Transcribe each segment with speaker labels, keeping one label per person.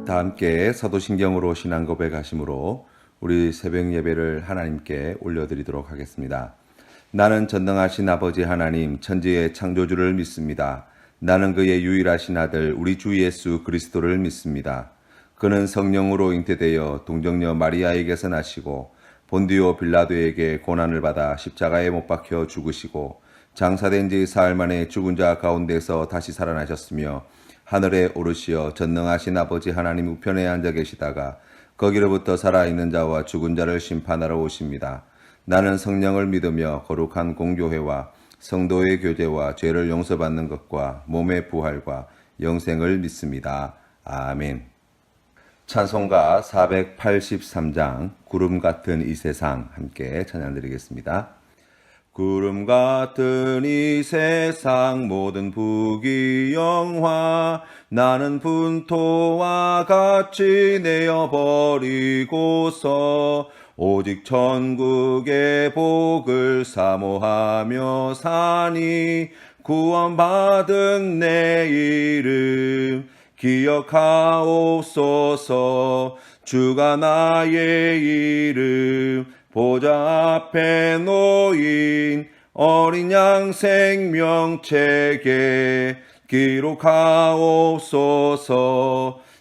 Speaker 1: 다 함께 사도신경으로 신앙 고백하심으로 우리 새벽 예배를 하나님께 올려드리도록 하겠습니다. 나는 전능하신 아버지 하나님 천지의 창조주를 믿습니다. 나는 그의 유일하신 아들 우리 주 예수 그리스도를 믿습니다. 그는 성령으로 잉태되어 동정녀 마리아에게서 나시고 본디오 빌라도에게 고난을 받아 십자가에 못 박혀 죽으시고 장사된 지 사흘 만에 죽은 자 가운데서 다시 살아나셨으며 하늘에 오르시어 전능하신 아버지 하나님 우편에 앉아 계시다가 거기로부터 살아있는 자와 죽은 자를 심판하러 오십니다. 나는 성령을 믿으며 거룩한 공교회와 성도의 교제와 죄를 용서받는 것과 몸의 부활과 영생을 믿습니다. 아멘. 찬송가 483장 구름 같은 이 세상 함께 찬양드리겠습니다. 구름 같은 이 세상 모든 부귀영화 나는 분토와 같이 내어버리고서 오직 천국의 복을 사모하며 사니 구원받은 내 이름 기억하옵소서. 주가 나의 이름 보좌 앞에 놓인 어린 양 생명책에 기록하옵소서.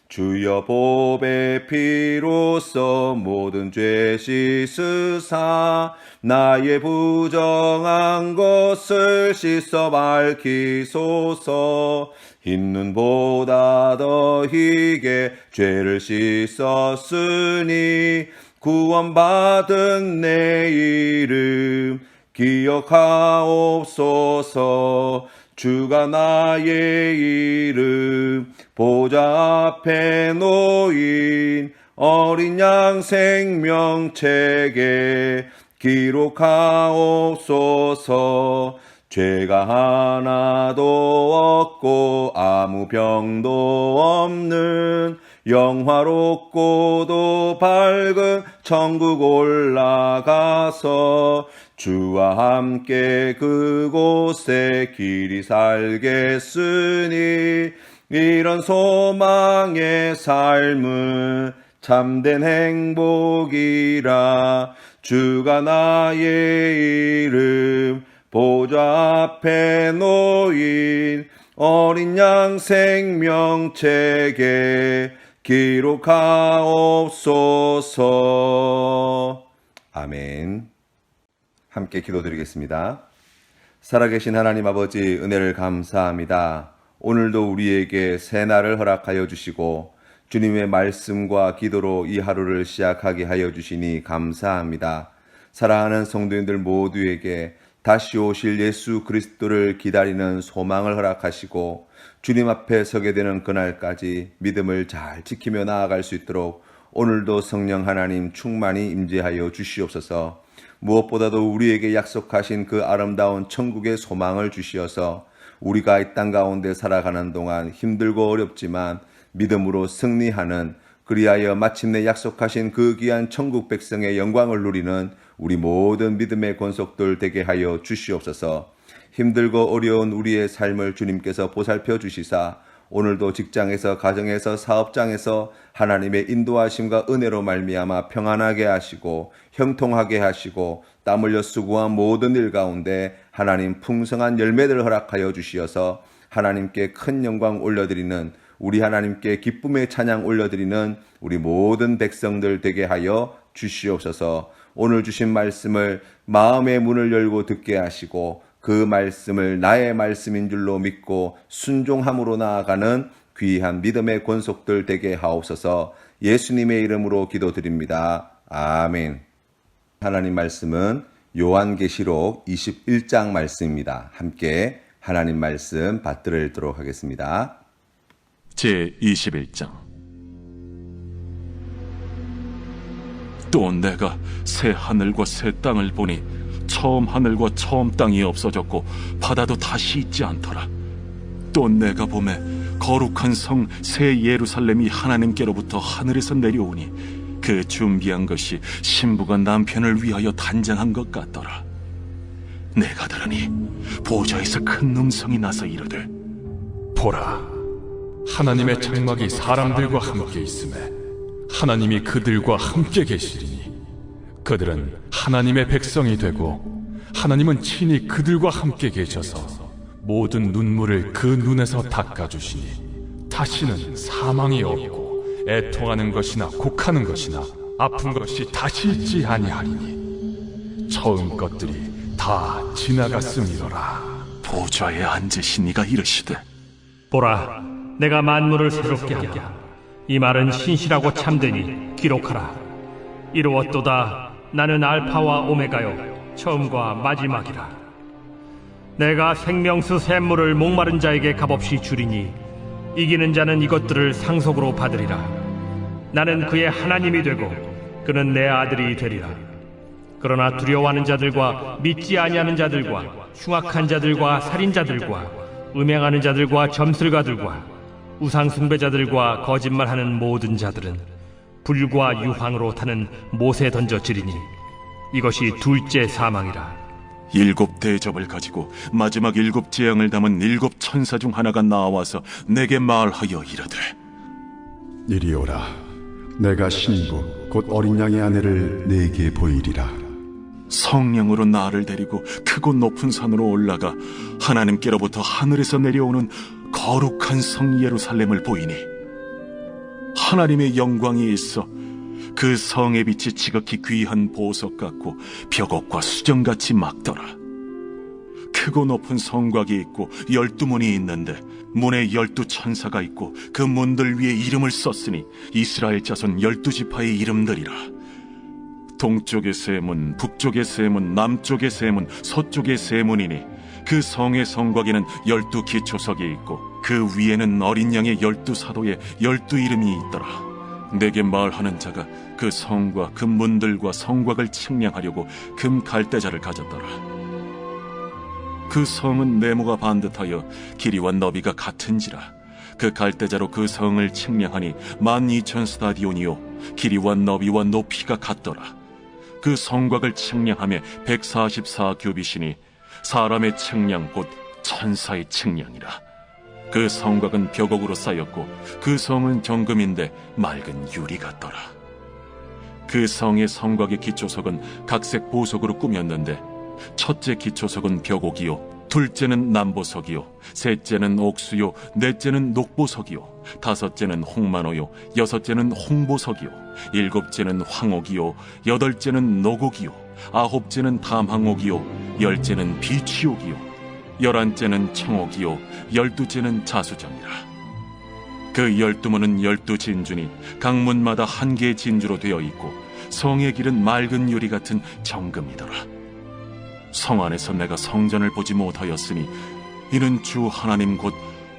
Speaker 1: 주여 보배 피로써 모든 죄 씻으사 나의 부정한 것을 씻어 밝히소서. 흰 눈보다 더 희게 죄를 씻었으니 구원받은 내 이름 기억하옵소서. 주가 나의 이름 보좌 앞에 놓인 어린 양 생명책에 기록하옵소서. 죄가 하나도 없고 아무 병도 없는 영화롭고도 밝은 천국 올라가서 주와 함께 그곳에 길이 살겠으니 이런 소망의 삶은 참된 행복이라. 주가 나의 이름 보좌 앞에 놓인 어린 양 생명책에 기록하옵소서. 아멘. 함께 기도드리겠습니다. 살아계신 하나님 아버지 은혜를 감사합니다. 오늘도 우리에게 새 날을 허락하여 주시고 주님의 말씀과 기도로 이 하루를 시작하게 하여 주시니 감사합니다. 사랑하는 성도님들 모두에게 다시 오실 예수 그리스도를 기다리는 소망을 허락하시고 주님 앞에 서게 되는 그날까지 믿음을 잘 지키며 나아갈 수 있도록 오늘도 성령 하나님 충만히 임재하여 주시옵소서. 무엇보다도 우리에게 약속하신 그 아름다운 천국의 소망을 주시어서 우리가 이 땅 가운데 살아가는 동안 힘들고 어렵지만 믿음으로 승리하는, 그리하여 마침내 약속하신 그 귀한 천국 백성의 영광을 누리는 우리 모든 믿음의 권속들 되게 하여 주시옵소서. 힘들고 어려운 우리의 삶을 주님께서 보살펴 주시사 오늘도 직장에서, 가정에서, 사업장에서 하나님의 인도하심과 은혜로 말미암아 평안하게 하시고 형통하게 하시고 땀 흘려 수고한 모든 일 가운데 하나님 풍성한 열매들을 허락하여 주시어서 하나님께 큰 영광 올려드리는, 우리 하나님께 기쁨의 찬양 올려드리는 우리 모든 백성들 되게 하여 주시옵소서. 오늘 주신 말씀을 마음의 문을 열고 듣게 하시고 그 말씀을 나의 말씀인 줄로 믿고 순종함으로 나아가는 귀한 믿음의 권속들 되게 하옵소서. 예수님의 이름으로 기도드립니다. 아멘. 하나님 말씀은 요한계시록 21장 말씀입니다. 함께 하나님 말씀 받들어 읽도록 하겠습니다.
Speaker 2: 제21장. 또 내가 새 하늘과 새 땅을 보니 처음 하늘과 처음 땅이 없어졌고 바다도 다시 있지 않더라. 또 내가 보매 거룩한 성 새 예루살렘이 하나님께로부터 하늘에서 내려오니 그 준비한 것이 신부가 남편을 위하여 단장한 것 같더라. 내가 들으니 보좌에서 큰 음성이 나서 이르되, 보라,
Speaker 3: 하나님의 장막이 사람들과 함께 있음에 하나님이 그들과 함께 계시리니 그들은 하나님의 백성이 되고 하나님은 친히 그들과 함께 계셔서 모든 눈물을 그 눈에서 닦아주시니 다시는 사망이 없고 애통하는 것이나 곡하는 것이나 아픈 것이 다시 있지 아니하리니 처음 것들이 다 지나갔음이로라.
Speaker 2: 보좌에 앉으신 이가 이르시되
Speaker 4: 보라, 내가 만물을 새롭게 하리라. 이 말은 신실하고 참되니 기록하라. 이루었도다. 나는 알파와 오메가요 처음과 마지막이라. 내가 생명수 샘물을 목마른 자에게 값없이 주리니 이기는 자는 이것들을 상속으로 받으리라. 나는 그의 하나님이 되고 그는 내 아들이 되리라. 그러나 두려워하는 자들과 믿지 아니하는 자들과 흉악한 자들과 살인자들과 음행하는 자들과 점술가들과 우상 숭배자들과 거짓말하는 모든 자들은 불과 유황으로 타는 못에 던져지리니 이것이 둘째 사망이라.
Speaker 2: 일곱 대접을 가지고 마지막 일곱 재앙을 담은 일곱 천사 중 하나가 나와서 내게 말하여 이르되
Speaker 5: 이리 오라. 내가 신부 곧 어린 양의 아내를 네게 보이리라.
Speaker 2: 성령으로 나를 데리고 크고 높은 산으로 올라가 하나님께로부터 하늘에서 내려오는 거룩한 성 예루살렘을 보이니 하나님의 영광이 있어 그 성의 빛이 지극히 귀한 보석 같고 벽옥과 수정같이 막더라. 크고 높은 성곽이 있고 12문이 있는데 문에 12천사가 있고 그 문들 위에 이름을 썼으니 이스라엘 자손 12지파의 이름들이라. 동쪽의 세 문, 북쪽의 세 문, 남쪽의 세 문, 서쪽의 세 문이니 그 성의 성곽에는 12기초석이 있고 그 위에는 어린 양의 12사도의 12이름이 있더라. 내게 말하는 자가 그 성과 그 문들과 성곽을 측량하려고 금 갈대자를 가졌더라. 그 성은 네모가 반듯하여 길이와 너비가 같은지라. 그 갈대자로 그 성을 측량하니 12,000스타디온이요 길이와 너비와 높이가 같더라. 그 성곽을 측량하며 144규빗이니 사람의 측량 곧 천사의 측량이라. 그 성곽은 벽옥으로 쌓였고 그 성은 정금인데 맑은 유리 같더라. 그 성의 성곽의 기초석은 각색 보석으로 꾸몄는데 첫째 기초석은 벽옥이요 둘째는 남보석이요 셋째는 옥수요 넷째는 녹보석이요 다섯째는 홍만호요 여섯째는 홍보석이요 일곱째는 황옥이요 여덟째는 노곡이요 아홉째는 담항옥이요 열째는 비취옥이요 11째는 청옥이요 12째는 자수정이라. 그 12문은 12진주니 각 문마다 한 개의 진주로 되어 있고 성의 길은 맑은 유리 같은 정금이더라. 성 안에서 내가 성전을 보지 못하였으니 이는 주 하나님 곧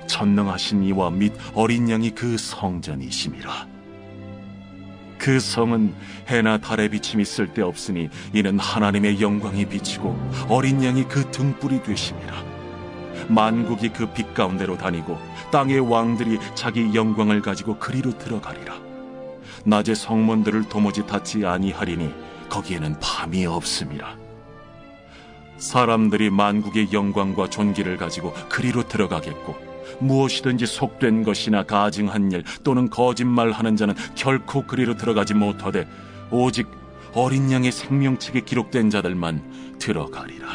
Speaker 2: 전능하신 이와 및 어린 양이 그 성전이심이라. 그 성은 해나 달의 비침이 쓸데없으니 이는 하나님의 영광이 비치고 어린 양이 그 등불이 되심이라. 만국이 그 빛 가운데로 다니고 땅의 왕들이 자기 영광을 가지고 그리로 들어가리라. 낮에 성문들을 도무지 닫지 아니하리니 거기에는 밤이 없음이라. 사람들이 만국의 영광과 존귀를 가지고 그리로 들어가겠고 무엇이든지 속된 것이나 가증한 일 또는 거짓말하는 자는 결코 그리로 들어가지 못하되 오직 어린 양의 생명책에 기록된 자들만 들어가리라.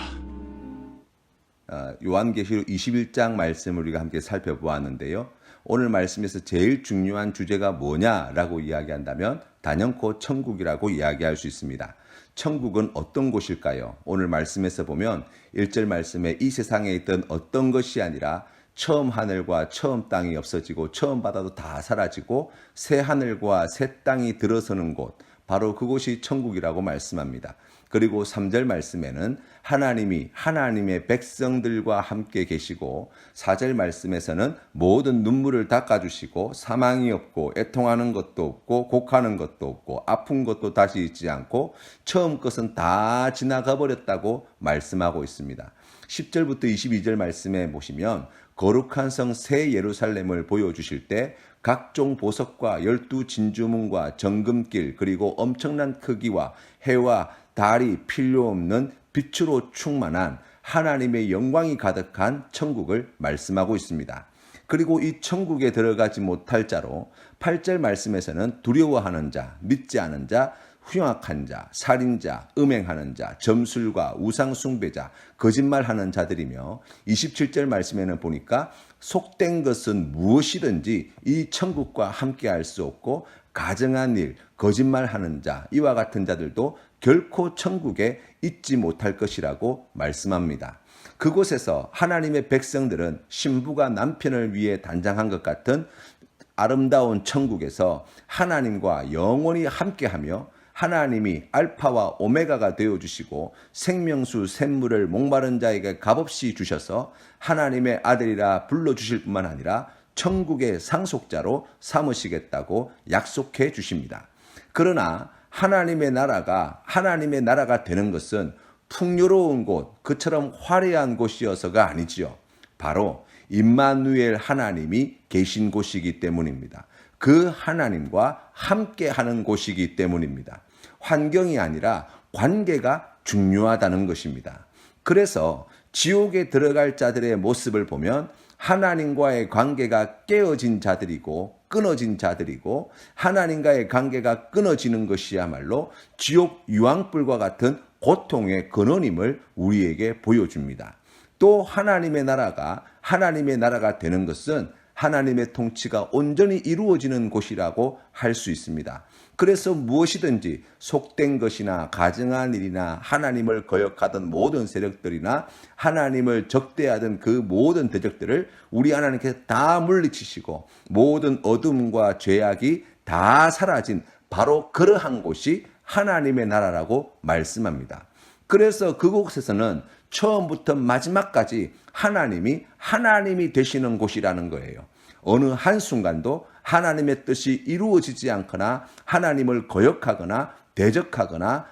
Speaker 1: 요한계시록 21장 말씀을 우리가 함께 살펴보았는데요. 오늘 말씀에서 제일 중요한 주제가 뭐냐라고 이야기한다면 단연코 천국이라고 이야기할 수 있습니다. 천국은 어떤 곳일까요? 오늘 말씀에서 보면 1절 말씀에 이 세상에 있던 어떤 것이 아니라 처음 하늘과 처음 땅이 없어지고 처음 바다도 다 사라지고 새 하늘과 새 땅이 들어서는 곳, 바로 그곳이 천국이라고 말씀합니다. 그리고 3절 말씀에는 하나님이 하나님의 백성들과 함께 계시고 4절 말씀에서는 모든 눈물을 닦아주시고 사망이 없고 애통하는 것도 없고 곡하는 것도 없고 아픈 것도 다시 있지 않고 처음 것은 다 지나가 버렸다고 말씀하고 있습니다. 10절부터 22절 말씀에 보시면 거룩한 성 새 예루살렘을 보여주실 때 각종 보석과 12진주문과 정금길 그리고 엄청난 크기와 해와 달이 필요 없는 빛으로 충만한 하나님의 영광이 가득한 천국을 말씀하고 있습니다. 그리고 이 천국에 들어가지 못할 자로 8절 말씀에서는 두려워하는 자, 믿지 않은 자, 흉악한 자, 살인자, 음행하는 자, 점술과 우상 숭배자, 거짓말하는 자들이며 27절 말씀에는 보니까 속된 것은 무엇이든지 이 천국과 함께할 수 없고 가증한 일, 거짓말하는 자, 이와 같은 자들도 결코 천국에 있지 못할 것이라고 말씀합니다. 그곳에서 하나님의 백성들은 신부가 남편을 위해 단장한 것 같은 아름다운 천국에서 하나님과 영원히 함께하며 하나님이 알파와 오메가가 되어주시고 생명수 샘물을 목마른 자에게 값없이 주셔서 하나님의 아들이라 불러주실 뿐만 아니라 천국의 상속자로 삼으시겠다고 약속해 주십니다. 그러나 하나님의 나라가 되는 것은 풍요로운 곳, 그처럼 화려한 곳이어서가 아니지요. 바로 임마누엘 하나님이 계신 곳이기 때문입니다. 그 하나님과 함께하는 곳이기 때문입니다. 환경이 아니라 관계가 중요하다는 것입니다. 그래서 지옥에 들어갈 자들의 모습을 보면 하나님과의 관계가 깨어진 자들이고 끊어진 자들이고, 하나님과의 관계가 끊어지는 것이야말로 지옥 유황불과 같은 고통의 근원임을 우리에게 보여줍니다. 또 하나님의 나라가 되는 것은 하나님의 통치가 온전히 이루어지는 곳이라고 할 수 있습니다. 그래서 무엇이든지 속된 것이나 가증한 일이나 하나님을 거역하던 모든 세력들이나 하나님을 적대하던 그 모든 대적들을 우리 하나님께서 다 물리치시고 모든 어둠과 죄악이 다 사라진 바로 그러한 곳이 하나님의 나라라고 말씀합니다. 그래서 그곳에서는 처음부터 마지막까지 하나님이 되시는 곳이라는 거예요. 어느 한순간도 하나님의 뜻이 이루어지지 않거나 하나님을 거역하거나 대적하거나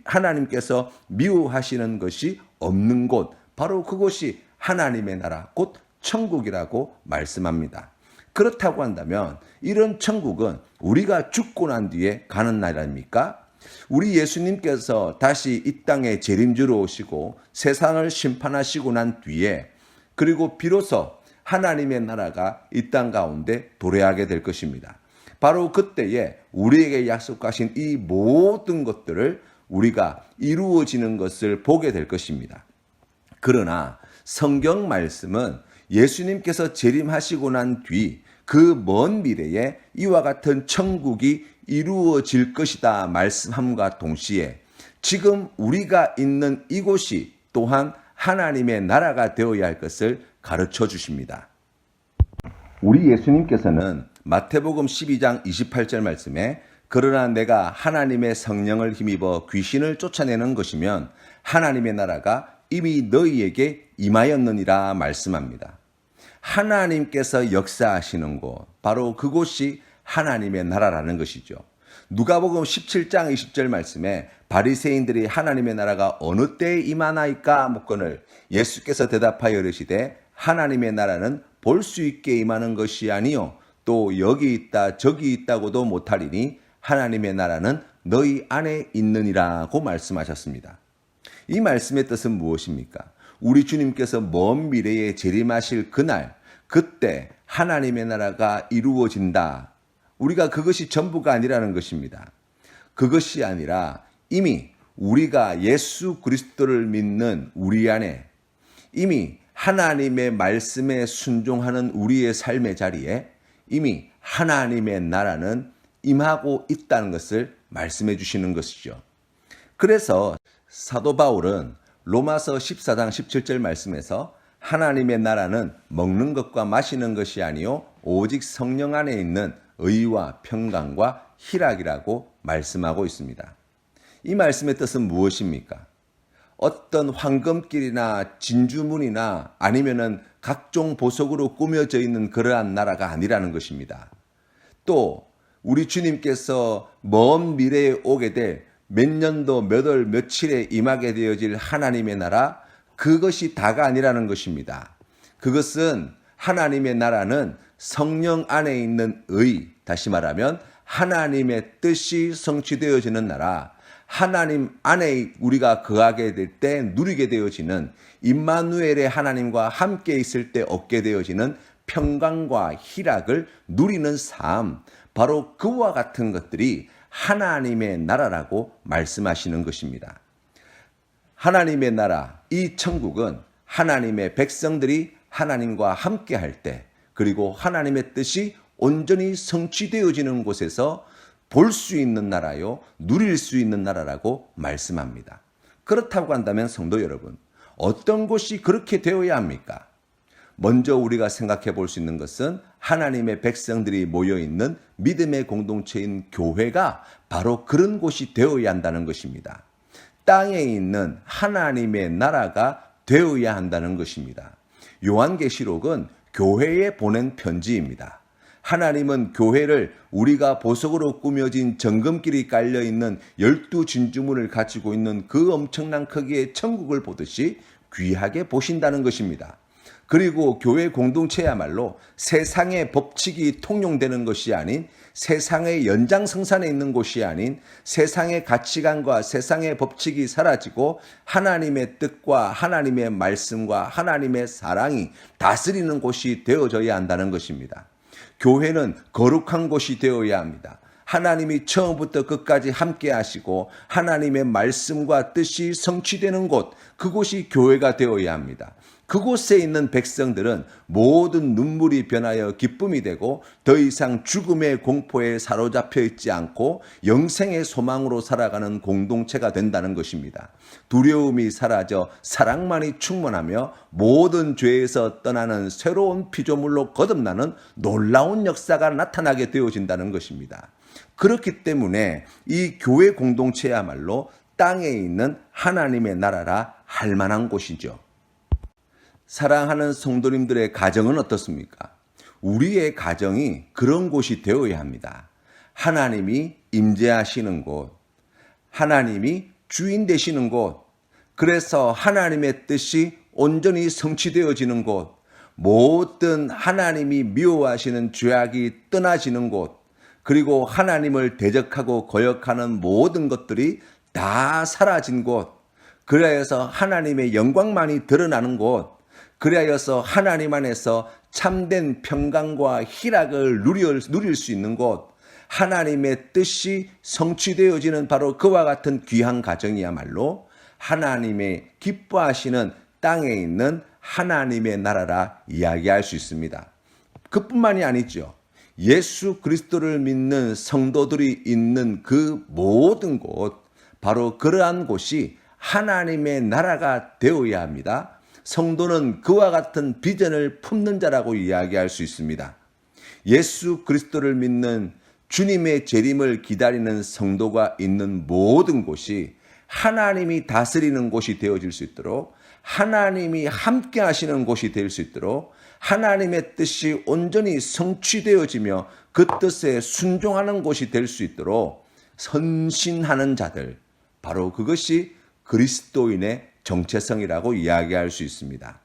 Speaker 1: 하나님께서 미워하시는 것이 없는 곳, 바로 그곳이 하나님의 나라, 곧 천국이라고 말씀합니다. 그렇다고 한다면 이런 천국은 우리가 죽고 난 뒤에 가는 나라입니까? 우리 예수님께서 다시 이 땅에 재림주로 오시고 세상을 심판하시고 난 뒤에, 그리고 비로소 하나님의 나라가 이 땅 가운데 도래하게 될 것입니다. 바로 그때에 우리에게 약속하신 이 모든 것들을 우리가 이루어지는 것을 보게 될 것입니다. 그러나 성경 말씀은 예수님께서 재림하시고 난 뒤 그 먼 미래에 이와 같은 천국이 이루어질 것이다 말씀함과 동시에 지금 우리가 있는 이곳이 또한 하나님의 나라가 되어야 할 것을 가르쳐 주십니다. 우리 예수님께서는 마태복음 12장 28절 말씀에 그러나 내가 하나님의 성령을 힘입어 귀신을 쫓아내는 것이면 하나님의 나라가 이미 너희에게 임하였느니라 말씀합니다. 하나님께서 역사하시는 곳, 바로 그곳이 하나님의 나라라는 것이죠. 누가복음 17장 20절 말씀에 바리새인들이 하나님의 나라가 어느 때에 임하나이까 묻거늘 예수께서 대답하여 이르시되 하나님의 나라는 볼 수 있게 임하는 것이 아니요 또 여기 있다 저기 있다고도 못하리니 하나님의 나라는 너희 안에 있느니라고 말씀하셨습니다. 이 말씀의 뜻은 무엇입니까? 우리 주님께서 먼 미래에 재림하실 그날, 그때 하나님의 나라가 이루어진다. 우리가 그것이 전부가 아니라는 것입니다. 그것이 아니라 이미 우리가 예수 그리스도를 믿는 우리 안에 이미 하나님의 말씀에 순종하는 우리의 삶의 자리에 이미 하나님의 나라는 임하고 있다는 것을 말씀해 주시는 것이죠. 그래서 사도 바울은 로마서 14장 17절 말씀에서 하나님의 나라는 먹는 것과 마시는 것이 아니요 오직 성령 안에 있는 의와 평강과 희락이라고 말씀하고 있습니다. 이 말씀의 뜻은 무엇입니까? 어떤 황금길이나 진주문이나 아니면은 각종 보석으로 꾸며져 있는 그러한 나라가 아니라는 것입니다. 또 우리 주님께서 먼 미래에 오게 될 몇 년도 몇 월 며칠에 임하게 되어질 하나님의 나라, 그것이 다가 아니라는 것입니다. 그것은 하나님의 나라는 성령 안에 있는 의, 다시 말하면 하나님의 뜻이 성취되어지는 나라, 하나님 안에 우리가 거하게 될 때 누리게 되어지는 임마누엘의 하나님과 함께 있을 때 얻게 되어지는 평강과 희락을 누리는 삶, 바로 그와 같은 것들이 하나님의 나라라고 말씀하시는 것입니다. 하나님의 나라, 이 천국은 하나님의 백성들이 하나님과 함께 할 때, 그리고 하나님의 뜻이 온전히 성취되어지는 곳에서 볼 수 있는 나라요, 누릴 수 있는 나라라고 말씀합니다. 그렇다고 한다면 성도 여러분, 어떤 곳이 그렇게 되어야 합니까? 먼저 우리가 생각해 볼 수 있는 것은 하나님의 백성들이 모여있는 믿음의 공동체인 교회가 바로 그런 곳이 되어야 한다는 것입니다. 땅에 있는 하나님의 나라가 되어야 한다는 것입니다. 요한계시록은 교회에 보낸 편지입니다. 하나님은 교회를 우리가 보석으로 꾸며진 정금길이 깔려있는 12진주문을 가지고 있는 그 엄청난 크기의 천국을 보듯이 귀하게 보신다는 것입니다. 그리고 교회 공동체야말로 세상의 법칙이 통용되는 것이 아닌, 세상의 연장성산에 있는 곳이 아닌, 세상의 가치관과 세상의 법칙이 사라지고 하나님의 뜻과 하나님의 말씀과 하나님의 사랑이 다스리는 곳이 되어져야 한다는 것입니다. 교회는 거룩한 곳이 되어야 합니다. 하나님이 처음부터 끝까지 함께 하시고 하나님의 말씀과 뜻이 성취되는 곳, 그곳이 교회가 되어야 합니다. 그곳에 있는 백성들은 모든 눈물이 변하여 기쁨이 되고 더 이상 죽음의 공포에 사로잡혀 있지 않고 영생의 소망으로 살아가는 공동체가 된다는 것입니다. 두려움이 사라져 사랑만이 충만하며 모든 죄에서 떠나는 새로운 피조물로 거듭나는 놀라운 역사가 나타나게 되어진다는 것입니다. 그렇기 때문에 이 교회 공동체야말로 땅에 있는 하나님의 나라라 할 만한 곳이죠. 사랑하는 성도님들의 가정은 어떻습니까? 우리의 가정이 그런 곳이 되어야 합니다. 하나님이 임재하시는 곳, 하나님이 주인 되시는 곳, 그래서 하나님의 뜻이 온전히 성취되어지는 곳, 모든 하나님이 미워하시는 죄악이 떠나지는 곳, 그리고 하나님을 대적하고 거역하는 모든 것들이 다 사라진 곳, 그래서 하나님의 영광만이 드러나는 곳, 그리하여서 하나님 안에서 참된 평강과 희락을 누릴 수 있는 곳, 하나님의 뜻이 성취되어지는 바로 그와 같은 귀한 가정이야말로 하나님의 기뻐하시는 땅에 있는 하나님의 나라라 이야기할 수 있습니다. 그뿐만이 아니죠. 예수 그리스도를 믿는 성도들이 있는 그 모든 곳, 바로 그러한 곳이 하나님의 나라가 되어야 합니다. 성도는 그와 같은 비전을 품는 자라고 이야기할 수 있습니다. 예수 그리스도를 믿는 주님의 재림을 기다리는 성도가 있는 모든 곳이 하나님이 다스리는 곳이 되어질 수 있도록, 하나님이 함께 하시는 곳이 될 수 있도록, 하나님의 뜻이 온전히 성취되어지며 그 뜻에 순종하는 곳이 될 수 있도록 선신하는 자들, 바로 그것이 그리스도인의 정체성이라고 이야기할 수 있습니다.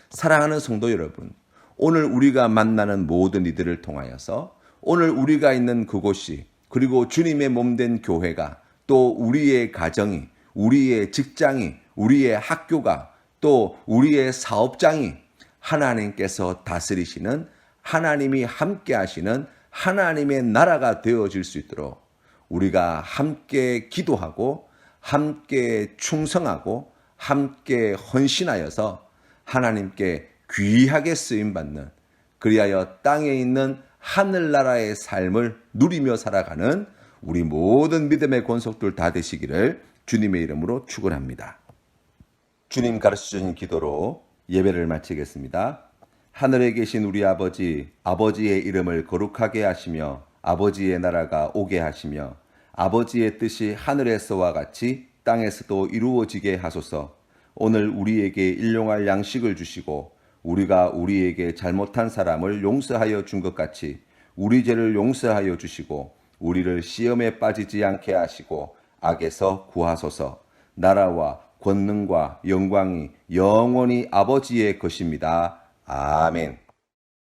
Speaker 1: 사랑하는 성도 여러분, 오늘 우리가 만나는 모든 이들을 통하여서 오늘 우리가 있는 그곳이, 그리고 주님의 몸된 교회가, 또 우리의 가정이, 우리의 직장이, 우리의 학교가, 또 우리의 사업장이 하나님께서 다스리시는, 하나님이 함께 하시는 하나님의 나라가 되어질 수 있도록 우리가 함께 기도하고 함께 충성하고 함께 헌신하여서 하나님께 귀하게 쓰임받는, 그리하여 땅에 있는 하늘나라의 삶을 누리며 살아가는 우리 모든 믿음의 권속들 다 되시기를 주님의 이름으로 축원합니다. 주님 가르쳐주신 기도로 예배를 마치겠습니다. 하늘에 계신 우리 아버지, 아버지의 이름을 거룩하게 하시며 아버지의 나라가 오게 하시며 아버지의 뜻이 하늘에서와 같이 땅에서도 이루어지게 하소서. 오늘 우리에게 일용할 양식을 주시고 우리가 우리에게 잘못한 사람을 용서하여 준 것 같이 우리 죄를 용서하여 주시고 우리를 시험에 빠지지 않게 하시고 악에서 구하소서. 나라와 권능과 영광이 영원히 아버지의 것입니다. 아멘.